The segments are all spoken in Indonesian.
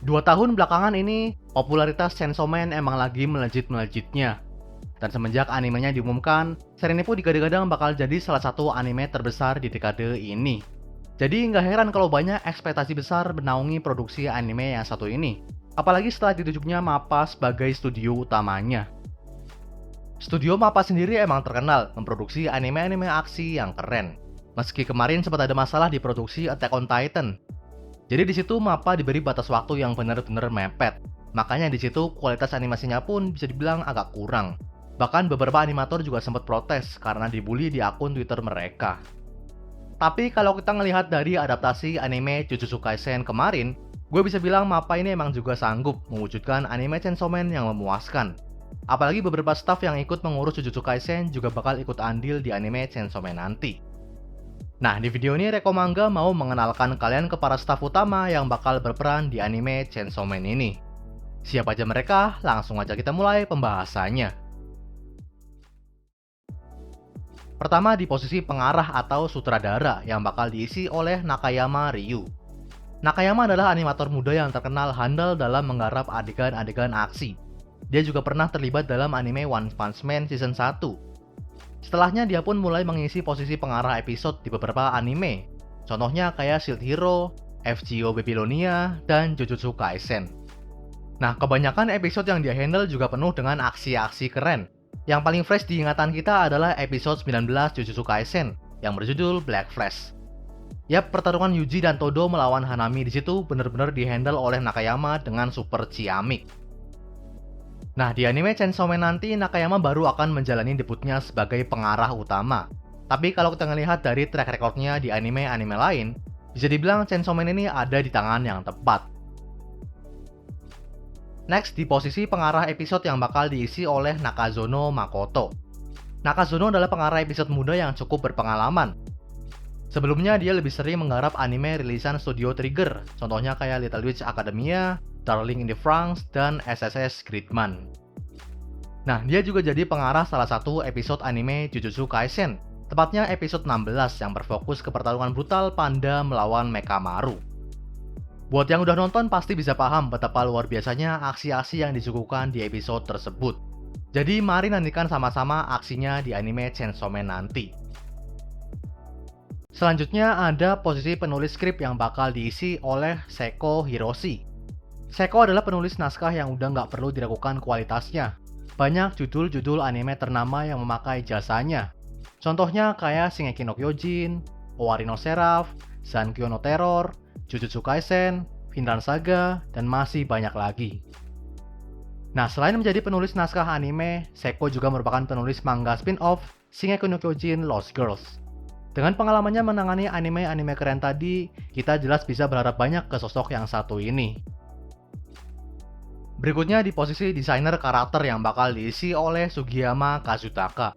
2 tahun belakangan ini, popularitas Chainsaw Man emang lagi melejit-melejitnya. Dan semenjak animenya diumumkan, seri ini pun digadang-gadang bakal jadi salah satu anime terbesar di dekade ini. Jadi nggak heran kalau banyak ekspektasi besar menaungi produksi anime yang satu ini. Apalagi setelah ditunjuknya MAPPA sebagai studio utamanya. Studio MAPPA sendiri emang terkenal memproduksi anime-anime aksi yang keren. Meski kemarin sempat ada masalah di produksi Attack on Titan. Jadi di situ MAPPA diberi batas waktu yang benar-benar mepet. Makanya di situ kualitas animasinya pun bisa dibilang agak kurang. Bahkan beberapa animator juga sempat protes karena dibully di akun Twitter mereka. Tapi kalau kita ngelihat dari adaptasi anime Jujutsu Kaisen kemarin, gue bisa bilang MAPPA ini emang juga sanggup mewujudkan anime Chainsaw Man yang memuaskan. Apalagi beberapa staff yang ikut mengurus Jujutsu Kaisen juga bakal ikut andil di anime Chainsaw Man nanti. Nah, di video ini Reko Manga mau mengenalkan kalian ke para staf utama yang bakal berperan di anime Chainsaw Man ini. Siapa aja mereka? Langsung aja kita mulai pembahasannya. Pertama di posisi pengarah atau sutradara yang bakal diisi oleh Nakayama Ryu. Nakayama adalah animator muda yang terkenal handal dalam menggarap adegan-adegan aksi. Dia juga pernah terlibat dalam anime One Punch Man Season 1. Setelahnya dia pun mulai mengisi posisi pengarah episode di beberapa anime. Contohnya kayak Shield Hero, FGO Babylonia, dan Jujutsu Kaisen. Nah, kebanyakan episode yang dia handle juga penuh dengan aksi-aksi keren. Yang paling fresh di ingatan kita adalah episode 19 Jujutsu Kaisen yang berjudul Black Flash. Yap, pertarungan Yuji dan Todo melawan Hanami di situ benar-benar dihandle oleh Nakayama dengan super ciamik. Nah, di anime Chainsaw Man nanti Nakayama baru akan menjalani debutnya sebagai pengarah utama. Tapi kalau kita ngelihat dari track recordnya di anime-anime lain, bisa dibilang Chainsaw Man ini ada di tangan yang tepat. Next, di posisi pengarah episode yang bakal diisi oleh Nakazono Makoto. Nakazono adalah pengarah episode muda yang cukup berpengalaman. Sebelumnya dia lebih sering menggarap anime rilisan Studio Trigger, contohnya kayak Little Witch Academia, Darling in the Franxx, dan SSS Gridman. Nah, dia juga jadi pengarah salah satu episode anime Jujutsu Kaisen, tepatnya episode 16 yang berfokus ke pertarungan brutal panda melawan Mekamaru. Buat yang udah nonton pasti bisa paham betapa luar biasanya aksi-aksi yang disuguhkan di episode tersebut. Jadi mari nantikan sama-sama aksinya di anime Chainsaw Man nanti. Selanjutnya ada posisi penulis skrip yang bakal diisi oleh Seiko Hiroshi. Seiko adalah penulis naskah yang udah nggak perlu diragukan kualitasnya. Banyak judul-judul anime ternama yang memakai jasanya. Contohnya kayak Shingeki no Kyojin, Owari no Seraph, Zankyo no Terror, Jujutsu Kaisen, Vinland Saga, dan masih banyak lagi. Nah, selain menjadi penulis naskah anime, Seiko juga merupakan penulis manga spin-off Shingeki no Kyojin Lost Girls. Dengan pengalamannya menangani anime-anime keren tadi, kita jelas bisa berharap banyak ke sosok yang satu ini. Berikutnya di posisi desainer karakter yang bakal diisi oleh Sugiyama Kazutaka.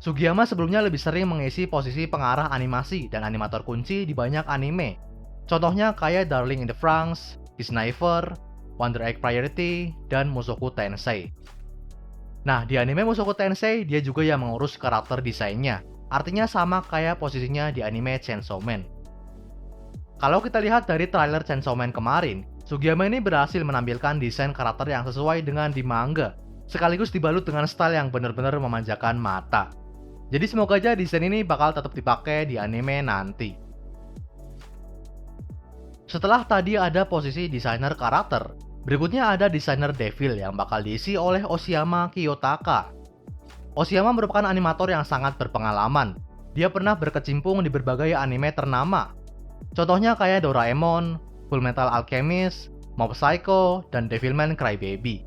Sugiyama sebelumnya lebih sering mengisi posisi pengarah animasi dan animator kunci di banyak anime. Contohnya kayak Darling in the Franxx, Sniper, Wonder Egg Priority, dan Mushoku Tensei. Nah, di anime Mushoku Tensei, dia juga yang mengurus karakter desainnya. Artinya sama kayak posisinya di anime Chainsaw Man. Kalau kita lihat dari trailer Chainsaw Man kemarin, Sugiyama ini berhasil menampilkan desain karakter yang sesuai dengan di manga, sekaligus dibalut dengan style yang benar-benar memanjakan mata. Jadi semoga aja desain ini bakal tetap dipakai di anime nanti. Setelah tadi ada posisi desainer karakter, berikutnya ada desainer devil yang bakal diisi oleh Oshiyama Kiyotaka. Oshiyama merupakan animator yang sangat berpengalaman. Dia pernah berkecimpung di berbagai anime ternama. Contohnya kayak Doraemon, Fullmetal Alchemist, Mob Psycho, dan Devilman Crybaby.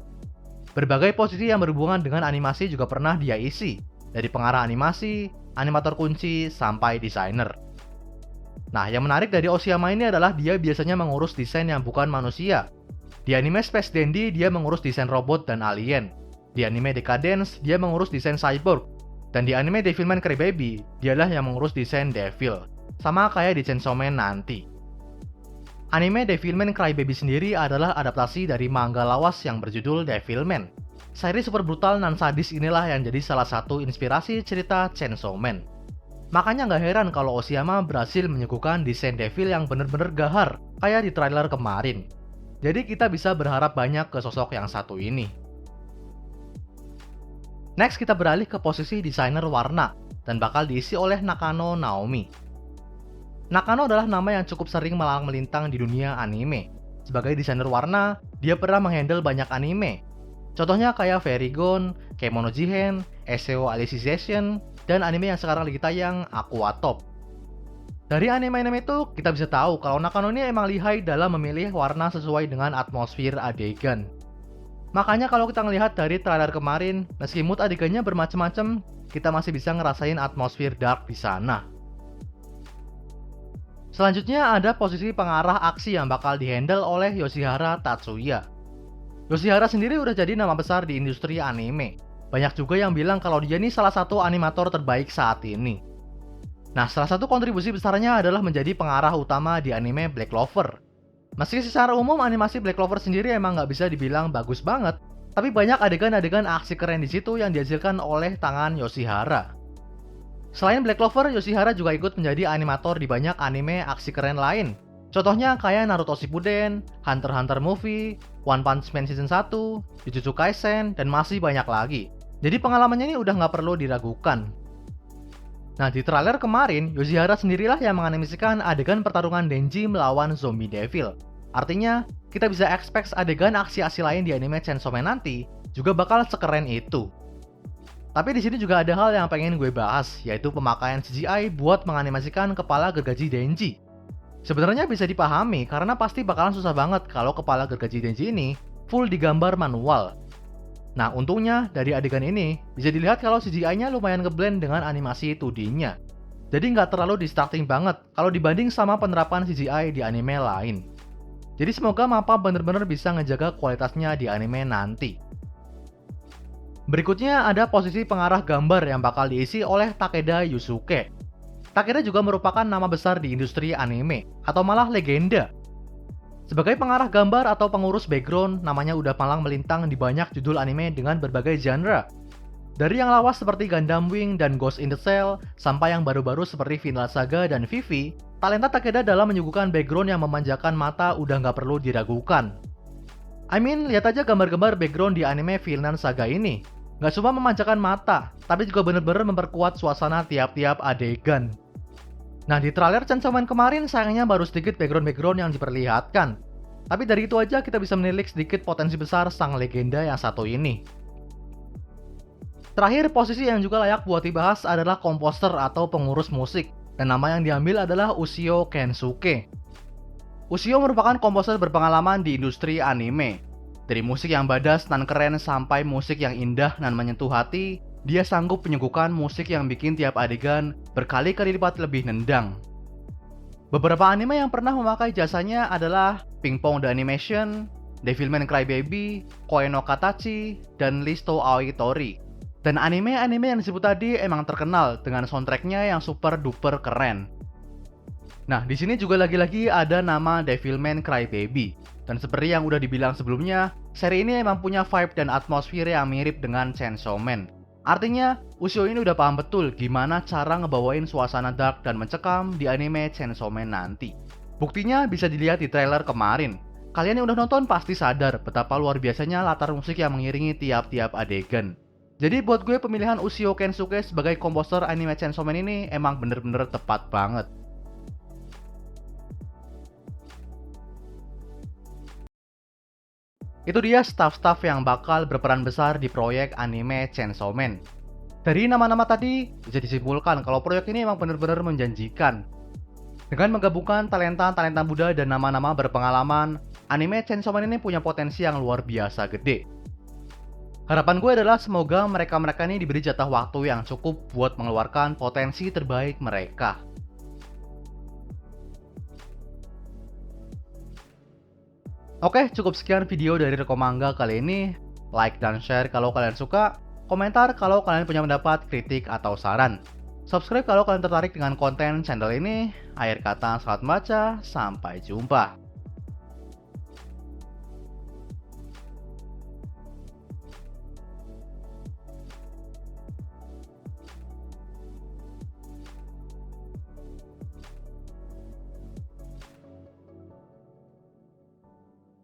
Berbagai posisi yang berhubungan dengan animasi juga pernah dia isi, dari pengarah animasi, animator kunci, sampai desainer. Nah, yang menarik dari Oshiyama ini adalah dia biasanya mengurus desain yang bukan manusia. Di anime Space Dandy, dia mengurus desain robot dan alien. Di anime Decadence, dia mengurus desain cyborg. Dan di anime Devilman Crybaby, dialah yang mengurus desain devil. Sama kayak di Chainsaw Man nanti. Anime Devilman Crybaby sendiri adalah adaptasi dari manga lawas yang berjudul Devilman. Seri super brutal dan sadis inilah yang jadi salah satu inspirasi cerita Chainsaw Man. Makanya nggak heran kalau Oshiyama berhasil menyuguhkan desain devil yang bener-bener gahar, kayak di trailer kemarin. Jadi kita bisa berharap banyak ke sosok yang satu ini. Next kita beralih ke posisi desainer warna dan bakal diisi oleh Nakano Naomi. Nakano adalah nama yang cukup sering melalang melintang di dunia anime. Sebagai desainer warna, dia pernah menghandle banyak anime. Contohnya kayak Fairy Gone, Kemono Jihen, SEO Alicization, dan anime yang sekarang lagi tayang, Aqua Top. Dari anime-anime itu, kita bisa tahu kalau Nakano ini emang lihai dalam memilih warna sesuai dengan atmosfer adegan. Makanya kalau kita ngelihat dari trailer kemarin, meski mood adegannya bermacam-macam, kita masih bisa ngerasain atmosfer dark di sana. Selanjutnya ada posisi pengarah aksi yang bakal dihandle oleh Yoshihara Tatsuya. Yoshihara sendiri udah jadi nama besar di industri anime. Banyak juga yang bilang kalau dia ini salah satu animator terbaik saat ini. Nah, salah satu kontribusi besarnya adalah menjadi pengarah utama di anime Black Clover. Meski secara umum animasi Black Clover sendiri emang nggak bisa dibilang bagus banget, tapi banyak adegan-adegan aksi keren di situ yang dihasilkan oleh tangan Yoshihara. Selain Black Clover, Yoshihara juga ikut menjadi animator di banyak anime aksi keren lain. Contohnya kayak Naruto Shippuden, Hunter x Hunter Movie, One Punch Man Season 1, Jujutsu Kaisen, dan masih banyak lagi. Jadi pengalamannya ini udah nggak perlu diragukan. Nah, di trailer kemarin, Yoshihara sendirilah yang menganimasikan adegan pertarungan Denji melawan Zombie Devil. Artinya, kita bisa expect adegan aksi-aksi lain di anime Chainsaw Man nanti juga bakal sekeren itu. Tapi di sini juga ada hal yang pengen gue bahas, yaitu pemakaian CGI buat menganimasikan kepala gergaji Denji. Sebenarnya bisa dipahami karena pasti bakalan susah banget kalau kepala gergaji Denji ini full digambar manual. Nah, untungnya dari adegan ini bisa dilihat kalau CGI-nya lumayan ngeblend dengan animasi 2D-nya. Jadi nggak terlalu distracting banget kalau dibanding sama penerapan CGI di anime lain. Jadi semoga MAPPA bener-bener bisa ngejaga kualitasnya di anime nanti. Berikutnya ada posisi pengarah gambar yang bakal diisi oleh Takeda Yusuke. Takeda juga merupakan nama besar di industri anime, atau malah legenda. Sebagai pengarah gambar atau pengurus background, namanya udah malang melintang di banyak judul anime dengan berbagai genre. Dari yang lawas seperti Gundam Wing dan Ghost in the Shell, sampai yang baru-baru seperti Vinland Saga dan Vivi, talenta Takeda dalam menyuguhkan background yang memanjakan mata udah nggak perlu diragukan. Lihat aja gambar-gambar background di anime Vinland Saga ini. Nggak cuma memanjakan mata, tapi juga bener-bener memperkuat suasana tiap-tiap adegan. Nah, di trailer Chainsaw Man kemarin sayangnya baru sedikit background-background yang diperlihatkan. Tapi dari itu aja kita bisa menilik sedikit potensi besar sang legenda yang satu ini. Terakhir, posisi yang juga layak buat dibahas adalah komposer atau pengurus musik. Dan nama yang diambil adalah Ushio Kensuke. Ushio merupakan komposer berpengalaman di industri anime. Dari musik yang badas dan keren sampai musik yang indah dan menyentuh hati, dia sanggup menyuguhkan musik yang bikin tiap adegan berkali-kali lipat lebih nendang. Beberapa anime yang pernah memakai jasanya adalah Ping Pong The Animation, Devilman Crybaby, Koe no Katachi, dan Listo Aoi Tori. Dan anime-anime yang disebut tadi emang terkenal dengan soundtracknya yang super duper keren. Nah, di sini juga lagi-lagi ada nama Devilman Crybaby. Dan seperti yang udah dibilang sebelumnya, seri ini emang punya vibe dan atmosfer yang mirip dengan Chainsaw Man. Artinya, Ushio ini udah paham betul gimana cara ngebawain suasana dark dan mencekam di anime Chainsaw Man nanti. Buktinya bisa dilihat di trailer kemarin. Kalian yang udah nonton pasti sadar betapa luar biasanya latar musik yang mengiringi tiap-tiap adegan. Jadi buat gue pemilihan Ushio Kensuke sebagai komposer anime Chainsaw Man ini emang bener-bener tepat banget. Itu dia staff-staff yang bakal berperan besar di proyek anime Chainsaw Man. Dari nama-nama tadi, bisa disimpulkan kalau proyek ini emang benar-benar menjanjikan. Dengan menggabungkan talenta-talenta muda dan nama-nama berpengalaman, anime Chainsaw Man ini punya potensi yang luar biasa gede. Harapan gue adalah semoga mereka-mereka ini diberi jatah waktu yang cukup buat mengeluarkan potensi terbaik mereka. Oke, cukup sekian video dari Rekomanga kali ini. Like dan share kalau kalian suka, komentar kalau kalian punya pendapat, kritik, atau saran. Subscribe kalau kalian tertarik dengan konten channel ini. Akhir kata, selamat membaca, sampai jumpa.